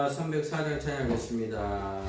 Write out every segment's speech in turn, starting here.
304장 찬양하겠습니다.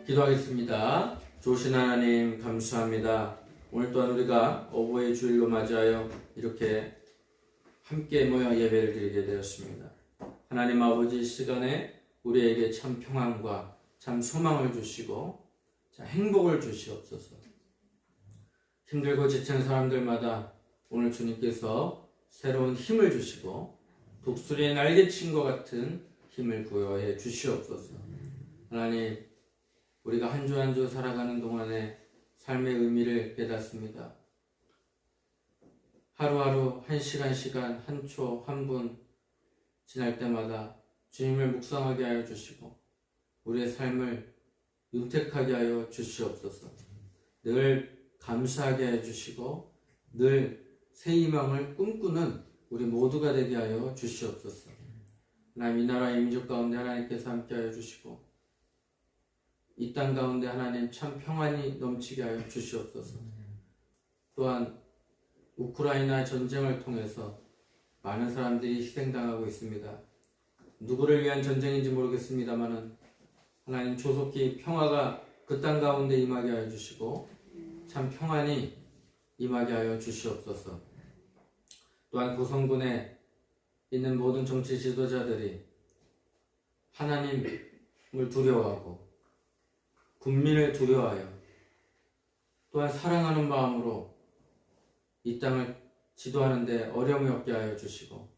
기도하겠습니다. 좋으신 하나님 감사합니다. 오늘 또한 우리가 어버이 주일로 맞이하여 이렇게 함께 모여 예배를 드리게 되었습니다. 하나님 아버지, 시간에 우리에게 참 평안과 참 소망을 주시고 행복을 주시옵소서. 힘들고 지친 사람들마다 오늘 주님께서 새로운 힘을 주시고 독수리의 날개친 것 같은 힘을 부여해 주시옵소서. 하나님, 우리가 한 주 한 주 살아가는 동안에 삶의 의미를 깨닫습니다. 하루하루 한 시간 한 초 한 분 지날 때마다 주님을 묵상하게 하여 주시고 우리의 삶을 윤택하게 하여 주시옵소서. 늘 감사하게 하여 주시고 늘 새 희망을 꿈꾸는 우리 모두가 되게 하여 주시옵소서. 하나님, 이 나라의 민족 가운데 하나님께서 함께 하여 주시고 이 땅 가운데 하나님 참 평안이 넘치게 하여 주시옵소서. 또한 우크라이나 전쟁을 통해서 많은 사람들이 희생당하고 있습니다. 누구를 위한 전쟁인지 모르겠습니다만은 하나님 조속히 평화가 그 땅 가운데 임하게 하여 주시고 참 평안이 임하게 하여 주시옵소서. 또한 구성군에 있는 모든 정치 지도자들이 하나님을 두려워하고 국민을 두려워하여 또한 사랑하는 마음으로 이 땅을 지도하는 데 어려움이 없게 하여 주시고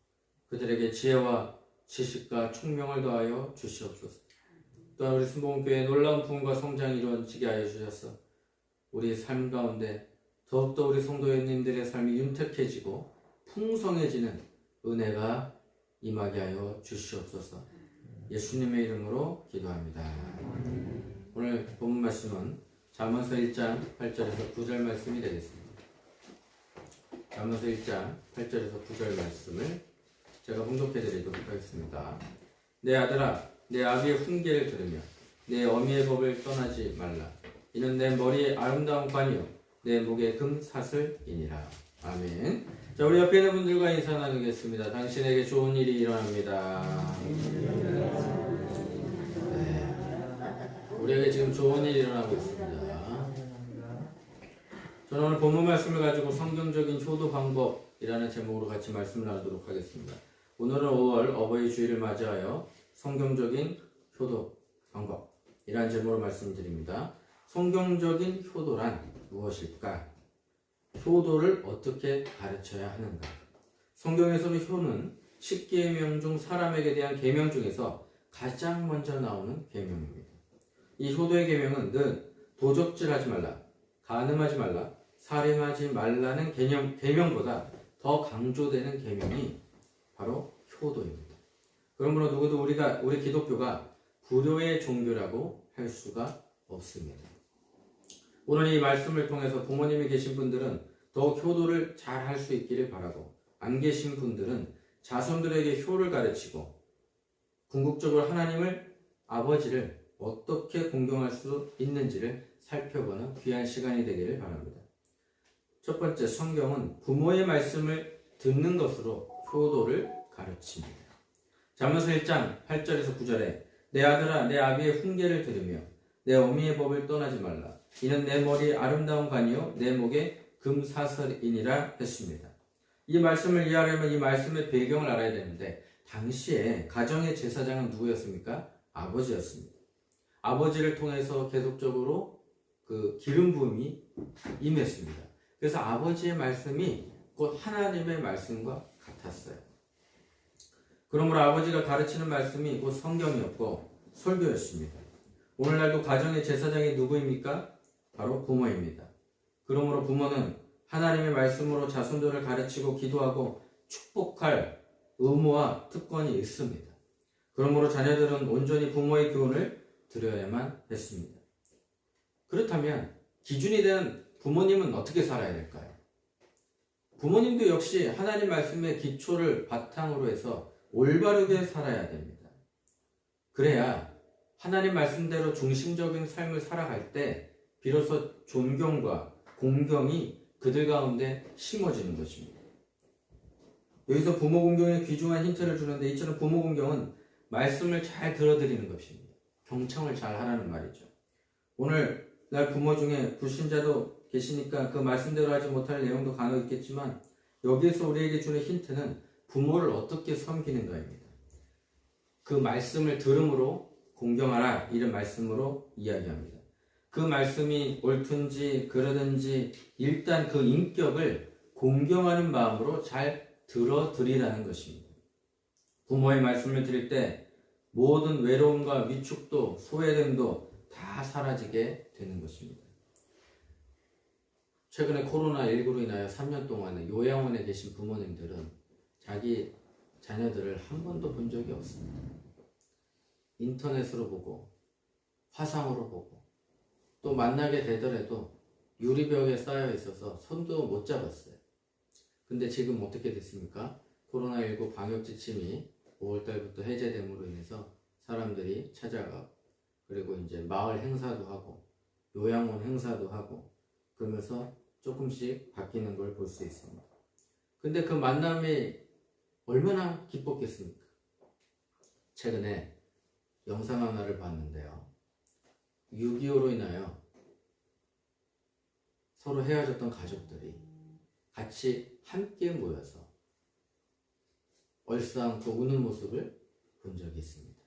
그들에게 지혜와 지식과 총명을 더하여 주시옵소서. 또한 우리 순복음교회의 놀라운 부흥과 성장이 이루어지게 하여 주셔서 우리의 삶 가운데 더욱더 우리 성도님들의 삶이 윤택해지고 풍성해지는 은혜가 임하게 하여 주시옵소서. 예수님의 이름으로 기도합니다. 오늘 본문 말씀은 잠언서 1장 8절에서 9절 말씀이 되겠습니다. 잠언서 1장 8절에서 9절 말씀을 제가 봉독해 드리도록 하겠습니다. 내 아들아, 내 아비의 훈계를 들으며 내 어미의 법을 떠나지 말라. 이는 내 머리에 아름다운 관이요 내 목에 금사슬이니라. 아멘. 자, 우리 옆에 있는 분들과 인사 나누겠습니다. 당신에게 좋은 일이 일어납니다. 네. 우리에게 지금 좋은 일이 일어나고 있습니다. 저는 오늘 본문 말씀을 가지고 성경적인 효도 방법이라는 제목으로 같이 말씀을 나누도록 하겠습니다. 오늘은 5월 어버이 주일을 맞이하여 성경적인 효도 방법이라는 제목으로 말씀드립니다. 성경적인 효도란 무엇일까? 효도를 어떻게 가르쳐야 하는가? 성경에서는 효는 10계명 중 사람에게 대한 계명 중에서 가장 먼저 나오는 계명입니다. 이 효도의 계명은 늘 도적질하지 말라, 간음하지 말라, 살인하지 말라는 계명보다 더 강조되는 계명이 바로 효도입니다. 그러므로 누구도 우리 기독교가 불효의 종교라고 할 수가 없습니다. 오늘 이 말씀을 통해서 부모님이 계신 분들은 더욱 효도를 잘 할 수 있기를 바라고, 안 계신 분들은 자손들에게 효를 가르치고 궁극적으로 하나님을, 아버지를 어떻게 공경할 수 있는지를 살펴보는 귀한 시간이 되기를 바랍니다. 첫 번째, 성경은 부모의 말씀을 듣는 것으로 효도를 가르칩니다. 잠언서 1장 8절에서 9절에 내 아들아, 내 아비의 훈계를 들으며 내 어미의 법을 떠나지 말라. 이는 내 머리에 아름다운 관이요 내 목에 금사슬이니라 했습니다. 이 말씀을 이해하려면 이 말씀의 배경을 알아야 되는데, 당시에 가정의 제사장은 누구였습니까? 아버지였습니다. 아버지를 통해서 계속적으로 그 기름 부음이 임했습니다. 그래서 아버지의 말씀이 곧 하나님의 말씀과 같았어요. 그러므로 아버지가 가르치는 말씀이 곧 성경이었고 설교였습니다. 오늘날도 가정의 제사장이 누구입니까? 바로 부모입니다. 그러므로 부모는 하나님의 말씀으로 자손들을 가르치고 기도하고 축복할 의무와 특권이 있습니다. 그러므로 자녀들은 온전히 부모의 교훈을 들어야만 했습니다. 그렇다면 기준이 된 부모님은 어떻게 살아야 될까요? 부모님도 역시 하나님 말씀의 기초를 바탕으로 해서 올바르게 살아야 됩니다. 그래야 하나님 말씀대로 중심적인 삶을 살아갈 때 비로소 존경과 공경이 그들 가운데 심어지는 것입니다. 여기서 부모 공경에 귀중한 힌트를 주는데, 이처럼 부모 공경은 말씀을 잘 들어드리는 것입니다. 경청을 잘 하라는 말이죠. 오늘날 부모 중에 불신자도 계시니까 그 말씀대로 하지 못할 내용도 간혹 있겠지만, 여기에서 우리에게 주는 힌트는 부모를 어떻게 섬기는가입니다. 그 말씀을 들음으로 공경하라, 이런 말씀으로 이야기합니다. 그 말씀이 옳든지 그러든지 일단 그 인격을 공경하는 마음으로 잘 들어드리라는 것입니다. 부모의 말씀을 들을 때 모든 외로움과 위축도 소외됨도 다 사라지게 되는 것입니다. 최근에 코로나19로 인하여 3년 동안에 요양원에 계신 부모님들은 자기 자녀들을 한 번도 본 적이 없습니다. 인터넷으로 보고 화상으로 보고 또 만나게 되더라도 유리벽에 쌓여 있어서 손도 못 잡았어요. 근데 지금 어떻게 됐습니까? 코로나19 방역 지침이 5월달부터 해제됨으로 인해서 사람들이 찾아가, 그리고 이제 마을 행사도 하고 요양원 행사도 하고 그러면서 조금씩 바뀌는 걸 볼 수 있습니다. 근데 그 만남이 얼마나 기뻤겠습니까? 최근에 영상 하나를 봤는데요. 6.25로 인하여 서로 헤어졌던 가족들이 같이 함께 모여서 얼싸안고 우는 모습을 본 적이 있습니다.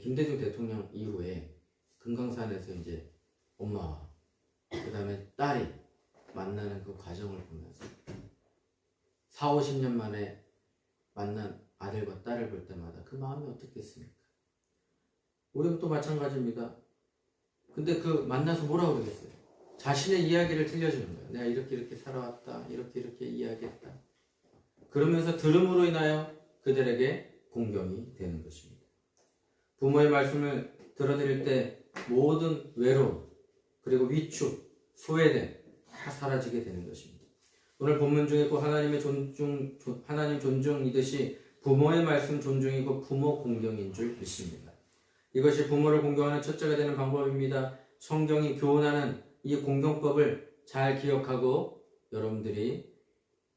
김대중 대통령 이후에 금강산에서 이제 엄마와 그 다음에 딸이 만나는 그 과정을 보면서 4, 50년 만에 만난 아들과 딸을 볼 때마다 그 마음이 어떻겠습니까? 우리도 또 마찬가지입니다. 근데 그 만나서 뭐라고 그러겠어요? 자신의 이야기를 들려주는 거예요. 내가 이렇게 살아왔다, 이렇게 이야기했다. 그러면서 들음으로 인하여 그들에게 공경이 되는 것입니다. 부모의 말씀을 들어드릴 때 모든 외로움, 그리고 위축, 소외됨 다 사라지게 되는 것입니다. 오늘 본문 중에 꼭 하나님 존중이듯이 부모의 말씀 존중이고 부모 공경인 줄 믿습니다. 이것이 부모를 공경하는 첫째가 되는 방법입니다. 성경이 교훈하는 이 공경법을 잘 기억하고 여러분들이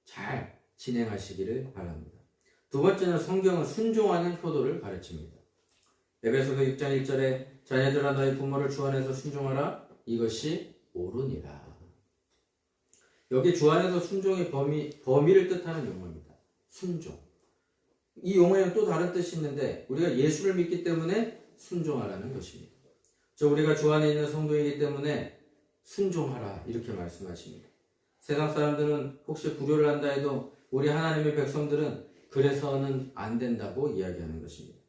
잘 진행하시기를 바랍니다. 두 번째는 성경은 순종하는 효도를 가르칩니다. 에베소서 6장 1절에 자녀들아 너희 부모를 주 안에서 순종하라 이것이 옳으니라. 여기 주 안에서 순종의 범위를 뜻하는 용어입니다. 순종. 이 용어에는 또 다른 뜻이 있는데 우리가 예수를 믿기 때문에 순종하라는 것입니다. 우리가 주 안에 있는 성도이기 때문에 순종하라 이렇게 말씀하십니다. 세상 사람들은 혹시 불효를 한다 해도 우리 하나님의 백성들은 그래서는 안 된다고 이야기하는 것입니다.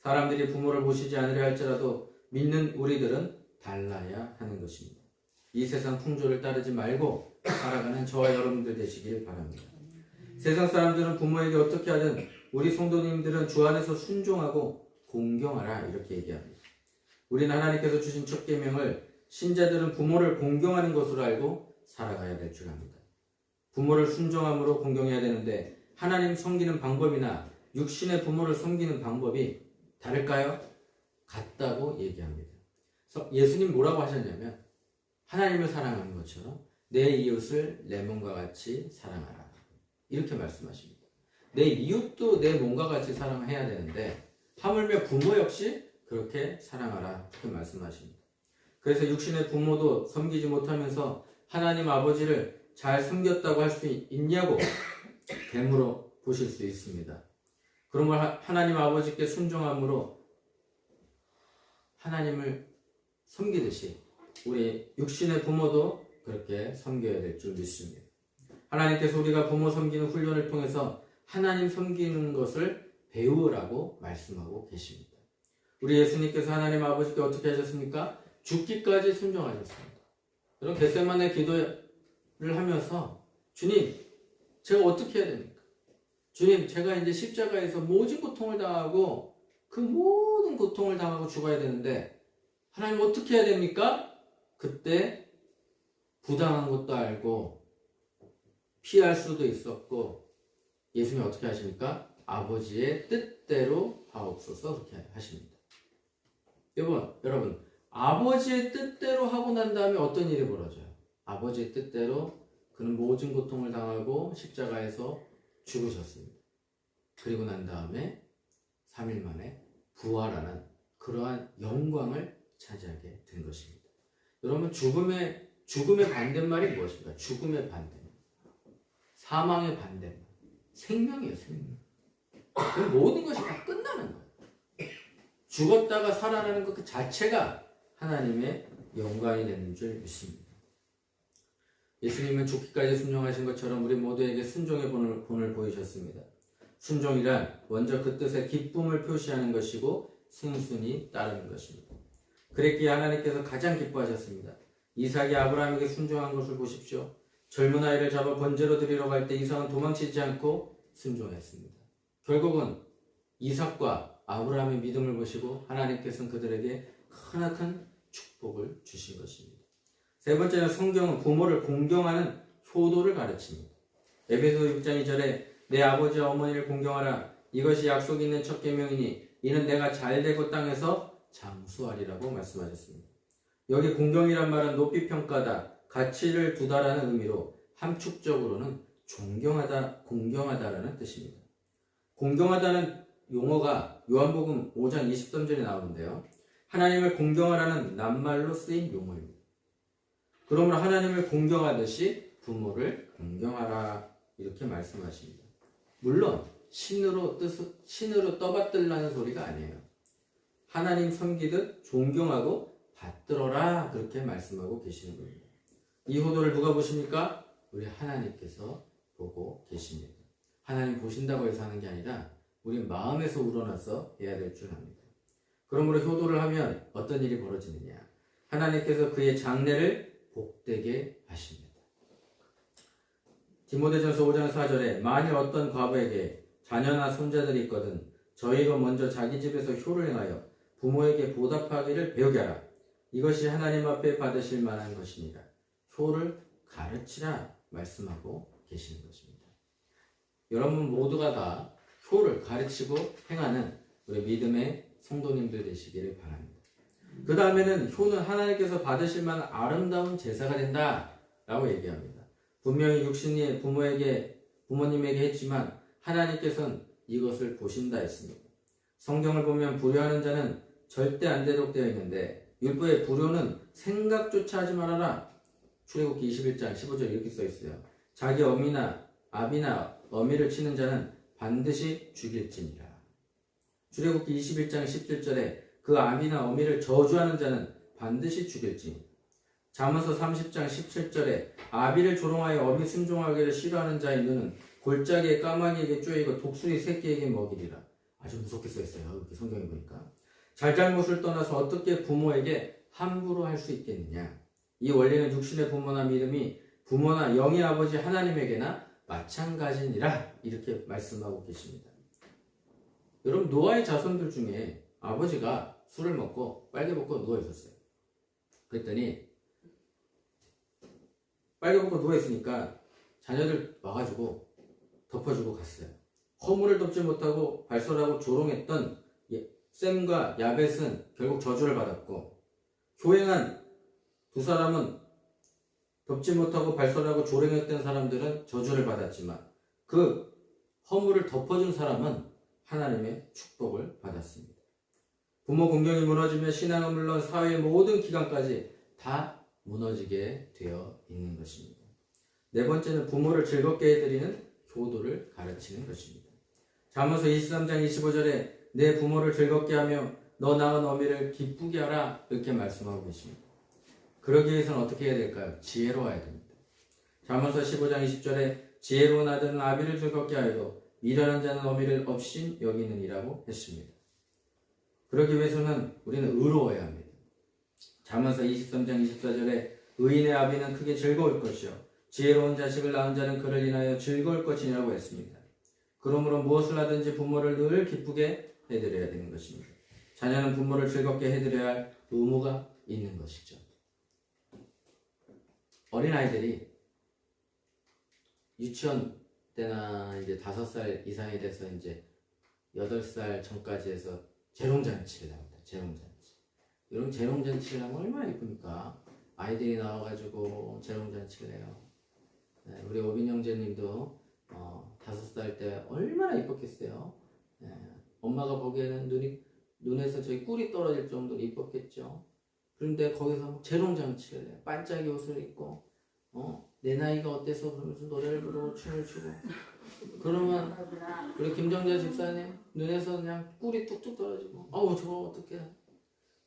사람들이 부모를 모시지 않으려 할지라도 믿는 우리들은 달라야 하는 것입니다. 이 세상 풍조를 따르지 말고 살아가는 저와 여러분들 되시길 바랍니다. 세상 사람들은 부모에게 어떻게 하든 우리 성도님들은 주 안에서 순종하고 공경하라 이렇게 얘기합니다. 우리는 하나님께서 주신 첫 계명을 신자들은 부모를 공경하는 것으로 알고 살아가야 될 줄 압니다. 부모를 순종함으로 공경해야 되는데 하나님 섬기는 방법이나 육신의 부모를 섬기는 방법이 다를까요? 같다고 얘기합니다. 예수님 뭐라고 하셨냐면 하나님을 사랑하는 것처럼 내 이웃을 내 몸과 같이 사랑하라 이렇게 말씀하십니다. 내 이웃도 내 몸과 같이 사랑해야 되는데 하물며 부모 역시 그렇게 사랑하라 이렇게 말씀하십니다. 그래서 육신의 부모도 섬기지 못하면서 하나님 아버지를 잘 섬겼다고 할 수 있냐고 되물어 보실 수 있습니다. 그러면 하나님 아버지께 순종함으로 하나님을 섬기듯이 우리 육신의 부모도 그렇게 섬겨야 될 줄 믿습니다. 하나님께서 우리가 부모 섬기는 훈련을 통해서 하나님 섬기는 것을 배우라고 말씀하고 계십니다. 우리 예수님께서 하나님 아버지께 어떻게 하셨습니까? 죽기까지 순종하셨습니다. 여러분 겟세마네 기도를 하면서 주님 제가 어떻게 해야 됩니까? 주님 제가 이제 십자가에서 모진 고통을 당하고 그 모든 고통을 당하고 죽어야 되는데 하나님 어떻게 해야 됩니까? 그때 부당한 것도 알고 피할 수도 있었고 예수님이 어떻게 하십니까? 아버지의 뜻대로 하옵소서 그렇게 하십니다. 여러분 아버지의 뜻대로 하고 난 다음에 어떤 일이 벌어져요? 아버지의 뜻대로 그는 모든 고통을 당하고 십자가에서 죽으셨습니다. 그리고 난 다음에 3일 만에 부활하는 그러한 영광을 차지하게 된 것입니다. 여러분 죽음의 반대말이 무엇입니까? 죽음의 반대말, 사망의 반대말, 생명이에요. 생명. 모든 것이 다 끝나는 거예요. 죽었다가 살아나는 것 그 자체가 하나님의 영광이 되는 줄 믿습니다. 예수님은 죽기까지 순종하신 것처럼 우리 모두에게 순종의 본을 보이셨습니다. 순종이란 먼저 그 뜻에 기쁨을 표시하는 것이고 순순히 따르는 것입니다. 그랬기에 하나님께서 가장 기뻐하셨습니다. 이삭이 아브라함에게 순종한 것을 보십시오. 젊은 아이를 잡아 번제로 드리러 갈 때 이삭은 도망치지 않고 순종했습니다. 결국은 이삭과 아브라함의 믿음을 보시고 하나님께서는 그들에게 크나큰 축복을 주신 것입니다. 세 번째는 성경은 부모를 공경하는 효도를 가르칩니다. 에베소 6장 2절에 내 아버지와 어머니를 공경하라 이것이 약속 있는 첫 계명이니 이는 내가 잘되고 땅에서 장수하리라고 말씀하셨습니다. 여기 공경이란 말은 높이 평가하다, 가치를 두다라는 의미로 함축적으로는 존경하다, 공경하다라는 뜻입니다. 공경하다는 용어가 요한복음 5장 23절에 나오는데요. 하나님을 공경하라는 낱말로 쓰인 용어입니다. 그러므로 하나님을 공경하듯이 부모를 공경하라 이렇게 말씀하십니다. 물론 신으로 떠받들라는 소리가 아니에요. 하나님 섬기듯 존경하고 받들어라 그렇게 말씀하고 계시는 겁니다. 이 효도를 누가 보십니까? 우리 하나님께서 보고 계십니다. 하나님 보신다고 해서 하는 게 아니라 우리 마음에서 우러나서 해야 될 줄 압니다. 그러므로 효도를 하면 어떤 일이 벌어지느냐? 하나님께서 그의 장래를 복되게 하십니다. 디모데전서 5장 4절에 만일 어떤 과부에게 자녀나 손자들이 있거든 저희가 먼저 자기 집에서 효를 행하여 부모에게 보답하기를 배우게 하라. 이것이 하나님 앞에 받으실 만한 것이니라. 효를 가르치라 말씀하고 계시는 것입니다. 여러분 모두가 다 효를 가르치고 행하는 우리 믿음의 성도님들 되시기를 바랍니다. 그 다음에는 효는 하나님께서 받으실 만한 아름다운 제사가 된다라고 얘기합니다. 분명히 육신이 부모님에게 했지만 하나님께서는 이것을 보신다 했습니다. 성경을 보면 불효하는 자는 절대 안 되도록 되어 있는데 율법의 불효는 생각조차 하지 말아라. 출애굽기 21장 15절 이렇게 써 있어요. 자기 어미나 아비나 어미를 치는 자는 반드시 죽일지니라. 출애굽기 21장 17절에 그 아비나 어미를 저주하는 자는 반드시 죽일지니. 잠언서 30장 17절에 아비를 조롱하여 어미 순종하기를 싫어하는 자의 눈은 골짜기의 까마귀에게 쪼이고 독수리 새끼에게 먹이리라. 아주 무섭게 써 있어요. 이렇게 성경에 보니까. 잘잘못을 떠나서 어떻게 부모에게 함부로 할 수 있겠느냐. 이 원리는 육신의 부모나 믿음이 부모나 영의 아버지 하나님에게나 마찬가지니라 이렇게 말씀하고 계십니다. 여러분 노아의 자손들 중에 아버지가 술을 먹고 빨개 벗고 누워 있었어요. 그랬더니 빨개 벗고 누워 있으니까 자녀들 와가지고 덮어주고 갔어요. 허물을 덮지 못하고 발설하고 조롱했던 셈과 야벳은 결국 저주를 받았고 교행한 두 사람은 덮지 못하고 발설하고 조롱했던 사람들은 저주를 받았지만 그 허물을 덮어준 사람은 하나님의 축복을 받았습니다. 부모 공경이 무너지면 신앙은 물론 사회의 모든 기관까지 다 무너지게 되어 있는 것입니다. 네 번째는 부모를 즐겁게 해드리는 효도를 가르치는 것입니다. 잠언서 23장 25절에 내 부모를 즐겁게 하며 너 낳은 어미를 기쁘게 하라 이렇게 말씀하고 계십니다. 그러기 위해서는 어떻게 해야 될까요? 지혜로워야 됩니다. 잠언서 15장 20절에 지혜로운 아들은 아비를 즐겁게 하여도 미련한 자는 어미를 업신 여기느니라고 했습니다. 그러기 위해서는 우리는 의로워야 합니다. 잠언서 23장 24절에 의인의 아비는 크게 즐거울 것이요 지혜로운 자식을 낳은 자는 그를 인하여 즐거울 것이라고 했습니다. 그러므로 무엇을 하든지 부모를 늘 기쁘게 해드려야 되는 것입니다. 자녀는 부모를 즐겁게 해드려야 할 의무가 있는 것이죠. 어린아이들이 유치원 때나 이제 5살 이상이 돼서 이제 8살 전까지 해서 재롱잔치를 합니다. 재롱잔치. 이런 재롱잔치를 하면 얼마나 이쁩니까? 아이들이 나와가지고 재롱잔치를 해요. 네, 우리 오빈 형제님도 5살 때 얼마나 이뻤겠어요. 네, 엄마가 보기에는 눈에서 저희 꿀이 떨어질 정도로 이뻤겠죠. 그런데 거기서 재롱잔치를 해요. 반짝이 옷을 입고 내 나이가 어때서 그러면서 노래를 부르고 춤을 추고 그러면 우리 김정자 집사님 눈에서 그냥 꿀이 뚝뚝 떨어지고 저거 어떡해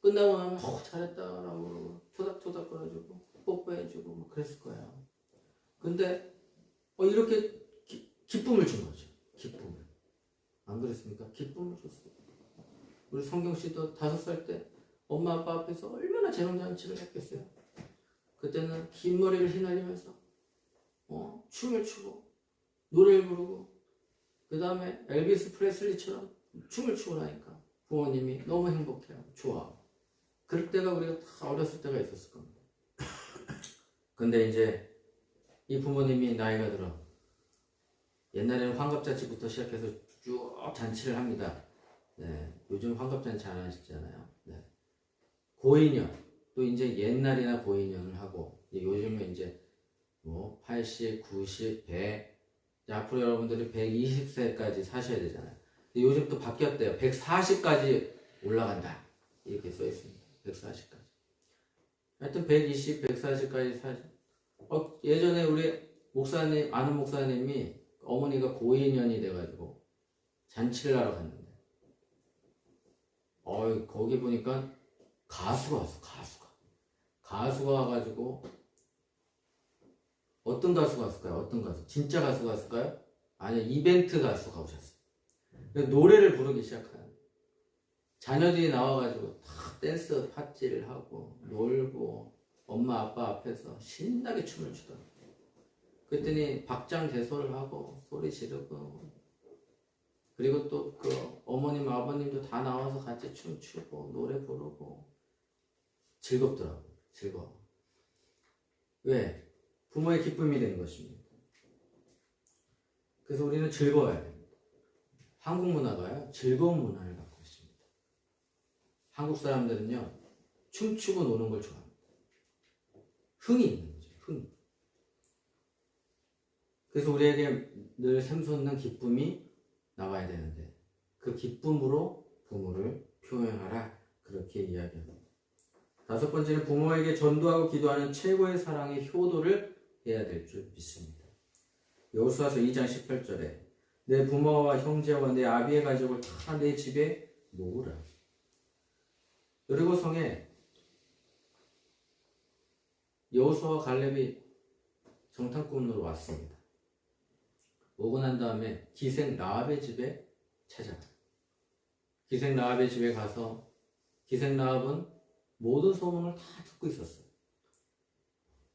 끝나고 나면 잘했다라고 그러고 토닥토닥 거려주고 뽀뽀해주고 뭐 그랬을 거예요. 근데 이렇게 기쁨을 준 거죠. 기쁨을. 안 그랬습니까? 기쁨을 줬어요. 우리 성경씨도 5살 때 엄마 아빠 앞에서 얼마나 재롱잔치를 했겠어요. 그때는 긴 머리를 휘날리면서 춤을 추고 노래를 부르고 그 다음에 엘비스 프레슬리처럼 춤을 추고 나니까 부모님이 너무 행복해요. 좋아. 그럴 때가 우리가 다 어렸을 때가 있었을 겁니다. 근데 이제 이 부모님이 나이가 들어 옛날에는 환갑잔치부터 시작해서 쭉 잔치를 합니다. 네, 요즘 환갑잔치 안 하시잖아요. 네. 고인년 또 이제 옛날이나 고인년을 하고 요즘은 이제 80, 90, 100 앞으로 여러분들이 120세까지 사셔야 되잖아요. 근데 요즘 또 바뀌었대요. 140까지 올라간다 이렇게 써 있습니다. 140까지. 하여튼 120, 140까지 사시. 예전에 우리 목사님 아는 목사님이 어머니가 고인년이 돼가지고 잔치를 하러 갔는데 거기 보니까 가수가 왔어. 가수가 와가지고 어떤 가수가 왔을까요? 어떤 가수? 진짜 가수가 왔을까요? 아니 이벤트 가수가 오셨어요. 노래를 부르기 시작하는 자녀들이 나와가지고 다 댄스 파티를 하고 놀고 엄마 아빠 앞에서 신나게 춤을 추더라고요. 그랬더니 박장대소를 하고 소리 지르고, 그리고 또 그 어머님 아버님도 다 나와서 같이 춤추고 노래 부르고 즐겁더라고. 즐거워. 왜? 부모의 기쁨이 되는 것입니다. 그래서 우리는 즐거워야 됩니다. 한국 문화가요, 즐거운 문화를 갖고 있습니다. 한국 사람들은요, 춤추고 노는 걸 좋아합니다. 흥이 있는 거죠. 흥. 그래서 우리에게 늘 샘솟는 기쁨이 나와야 되는데, 그 기쁨으로 부모를 표현하라, 그렇게 이야기합니다. 다섯 번째는 부모에게 전도하고 기도하는 최고의 사랑의 효도를 해야 될 줄 믿습니다. 여호수아서 2장 18절에 내 부모와 형제와 내 아비의 가족을 다 내 집에 모으라. 여리고성에 여호수아와 갈렙이 정탐꾼으로 왔습니다. 오고 난 다음에 기생 라합의 집에 찾아가요. 기생 라합의 집에 가서 기생 라합은 모든 소문을 다 듣고 있었어요.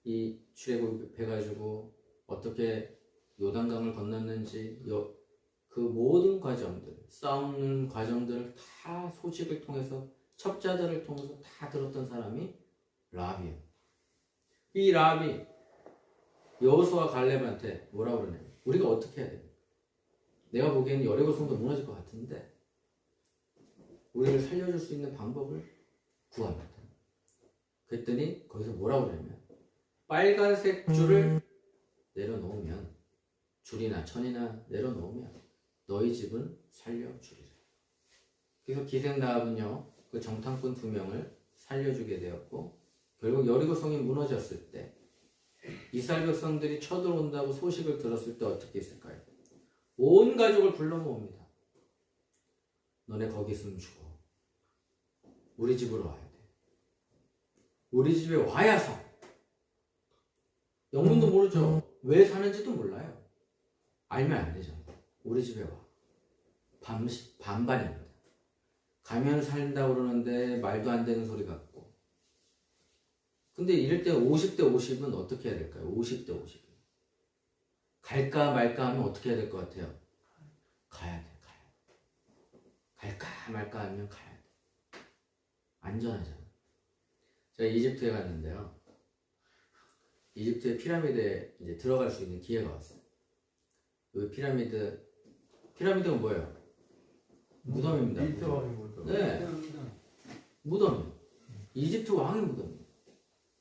이 출애굽해가지고 어떻게 요단강을 건넜는지 그 모든 과정들, 싸우는 과정들을 다 소식을 통해서, 첩자들을 통해서 다 들었던 사람이 라합이에요. 이 라합이 여호수아 갈렙한테 뭐라고 그러냐면, 우리가 어떻게 해야 됩니까? 내가 보기에는 여리고성도 무너질 것 같은데 우리를 살려줄 수 있는 방법을 구합니다. 그랬더니 거기서 뭐라고 그러냐면, 빨간색 줄을 내려놓으면, 줄이나 천이나 내려놓으면 너희 집은 살려주리라. 그래서 기생 라합은요, 그 정탐꾼 2명을 살려주게 되었고, 결국 여리고성이 무너졌을 때 이스라엘 백성들이 쳐들어온다고 소식을 들었을 때 어떻게 했을까요? 온 가족을 불러 모읍니다. 너네 거기 있으면 죽어. 우리 집으로 와야 돼. 우리 집에 와야 사. 영문도 모르죠. 왜 사는지도 몰라요. 알면 안 되죠. 우리 집에 와. 반반입니다. 가면 살린다고 그러는데 말도 안 되는 소리 같고. 근데 이럴 때 50대 50은 어떻게 해야 될까요? 50대 50. 갈까 말까 하면 어떻게 해야 될 것 같아요? 가야 돼. 갈까 말까 하면 가야 돼. 안전하잖아. 제가 이집트에 갔는데요. 이집트의 피라미드에 이제 들어갈 수 있는 기회가 왔어요. 이 피라미드가 뭐예요? 무덤입니다. 무덤. 네. 무덤이요. 이집트 왕의 무덤이에요.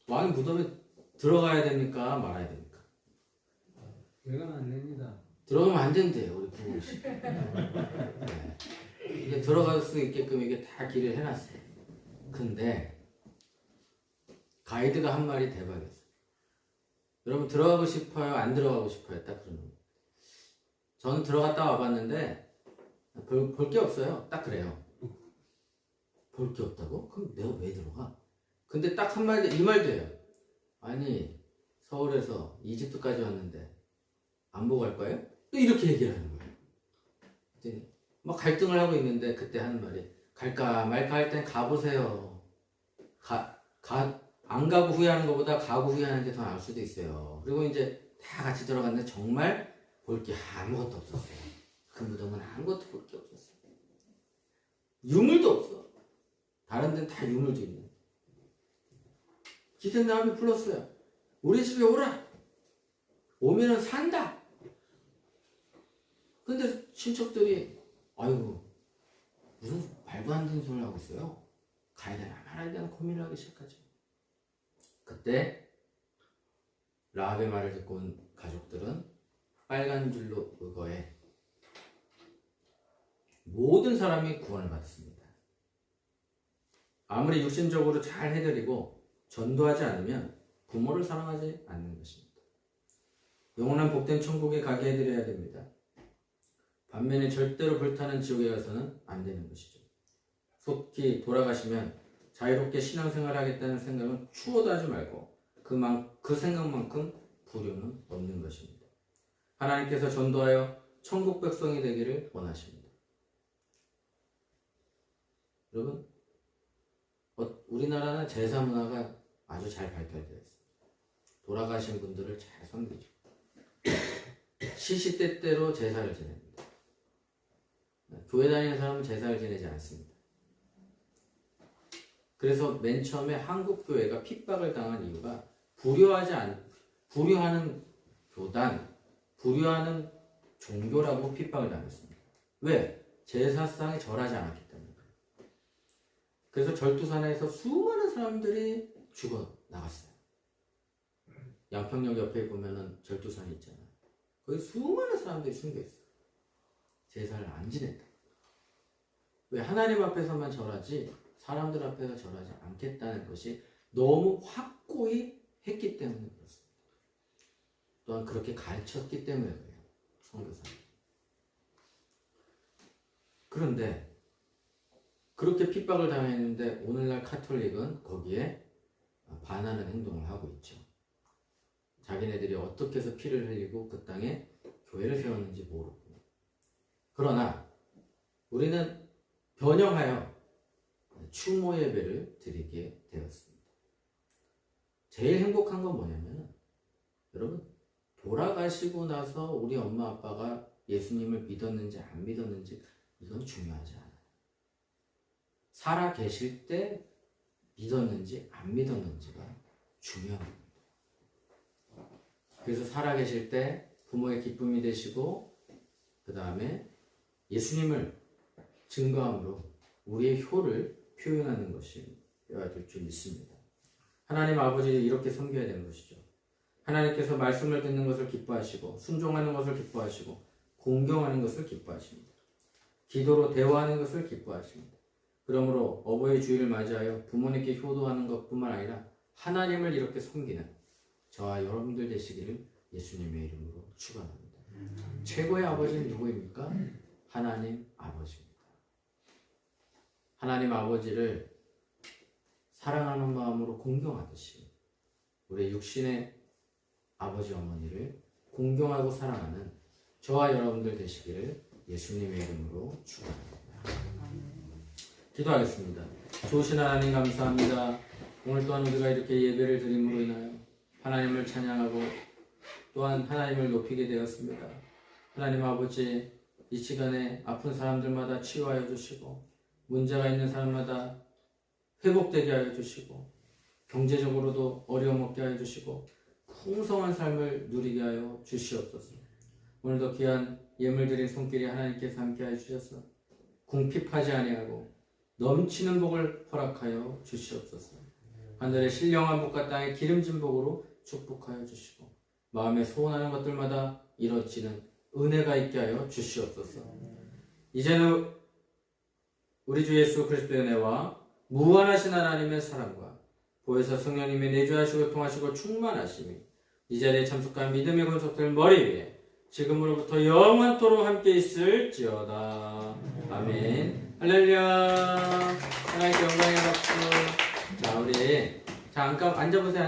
왕의 무덤에 들어가야 됩니까? 말아야 됩니까? 들어가면 안 됩니다. 들어가면 안 된대요, 우리 부모님. 네. 이게 들어갈 수 있게끔 이게 다 길을 해놨어요. 근데 가이드가 한 말이 대박이었어요. 여러분 들어가고 싶어요? 안 들어가고 싶어요? 딱 그러는 거예요. 저는 들어갔다 와봤는데 볼 게 없어요. 딱 그래요. 볼 게 없다고? 그럼 내가 왜 들어가? 근데 딱 한 말, 이 말도 해요. 아니, 서울에서 이집트까지 왔는데 안 보고 갈 거예요? 또 이렇게 얘기를 하는 거예요. 그랬더니 막 갈등을 하고 있는데 그때 하는 말이, 갈까 말까 할 땐 가보세요. 안 가고 후회하는 것보다 가고 후회하는 게 더 나을 수도 있어요. 그리고 이제 다 같이 들어갔는데 정말 볼 게 아무것도 없었어요. 그 무덤은 아무것도 볼 게 없었어요. 유물도 없어. 다른 데는 다 유물도 있는. 기생 라합이 불렀어요. 우리 집에 오라. 오면은 산다. 근데 친척들이 아이고 무슨 말도 안 되는 소리를 하고 있어요. 가야 되나 말아야 되나 고민을 하기 시작하죠. 그때 라합의 말을 듣고 온 가족들은 빨간 줄로 의거해 모든 사람이 구원을 받았습니다. 아무리 육신적으로 잘 해드리고 전도하지 않으면 부모를 사랑하지 않는 것입니다. 영원한 복된 천국에 가게 해드려야 됩니다. 반면에 절대로 불타는 지옥에 가서는 안 되는 것이죠. 속히 돌아가시면 자유롭게 신앙생활을 하겠다는 생각은 추워도 하지 말고 그 생각만큼 불효는 없는 것입니다. 하나님께서 전도하여 천국 백성이 되기를 원하십니다. 여러분, 우리나라는 제사 문화가 아주 잘 발달되어 있습니다. 돌아가신 분들을 잘 섬기죠. 시시때때로 제사를 지냅니다. 교회 다니는 사람은 제사를 지내지 않습니다. 그래서 맨 처음에 한국 교회가 핍박을 당한 이유가 불효하는 교단, 불효하는 종교라고 핍박을 당했습니다. 왜? 제사상에 절하지 않았기 때문에. 그래서 절두산에서 수많은 사람들이 죽어 나갔어요. 양평역 옆에 보면은 절두산이 있잖아요. 거기 수많은 사람들이 숨겨 있어요. 제사를 안 지냈다. 왜? 하나님 앞에서만 절하지 사람들 앞에서 절하지 않겠다는 것이 너무 확고히 했기 때문에 그렇습니다. 또한 그렇게 가르쳤기 때문에 그래요. 선교사님. 그런데 그렇게 핍박을 당했는데 오늘날 카톨릭은 거기에 반하는 행동을 하고 있죠. 자기네들이 어떻게 해서 피를 흘리고 그 땅에 교회를 세웠는지 모르고. 그러나 우리는 변형하여 추모 예배를 드리게 되었습니다. 제일 행복한 건 뭐냐면 여러분 돌아가시고 나서 우리 엄마 아빠가 예수님을 믿었는지 안 믿었는지 이건 중요하지 않아요. 살아 계실 때 믿었는지 안 믿었는지가 중요합니다. 그래서 살아 계실 때 부모의 기쁨이 되시고 그 다음에 예수님을 증거함으로 우리의 효를 표현하는 것이 되어야 될 줄 믿습니다. 하나님 아버지를 이렇게 섬겨야 되는 것이죠. 하나님께서 말씀을 듣는 것을 기뻐하시고 순종하는 것을 기뻐하시고 공경하는 것을 기뻐하십니다. 기도로 대화하는 것을 기뻐하십니다. 그러므로 어버이 주일을 맞이하여 부모님께 효도하는 것뿐만 아니라 하나님을 이렇게 섬기는 저와 여러분들 되시기를 예수님의 이름으로 축원합니다. 최고의 아버지는 누구입니까? 하나님 아버지입니다. 하나님 아버지를 사랑하는 마음으로 공경하듯이 우리 육신의 아버지 어머니를 공경하고 사랑하는 저와 여러분들 되시기를 예수님의 이름으로 축원합니다. 기도하겠습니다. 좋으신 하나님 감사합니다. 오늘 또한 우리가 이렇게 예배를 드림으로 인하여 하나님을 찬양하고 또한 하나님을 높이게 되었습니다. 하나님 아버지, 이 시간에 아픈 사람들마다 치유하여 주시고 문제가 있는 사람마다 회복되게 하여 주시고 경제적으로도 어려움 없게 하여 주시고 풍성한 삶을 누리게 하여 주시옵소서. 오늘도 귀한 예물 드린 손길이 하나님께서 함께 하여 주셔서 궁핍하지 아니하고 넘치는 복을 허락하여 주시옵소서. 하늘의 신령한 복과 땅의 기름진 복으로 축복하여 주시고 마음에 소원하는 것들마다 이루어지는 은혜가 있게 하여 주시옵소서. 이제는 우리 주 예수 그리스도의 은혜와 무한하신 하나님의 사랑과 보혜사 성령님의 내주하시고 통하시고 충만하심이 이 자리에 참석한 믿음의 권속들 머리 위에 지금으로부터 영원토록 함께 있을지어다. 아멘. 할렐루야. 하나님께 영광의 박수. 자, 우리 잠깐 앉아보세요.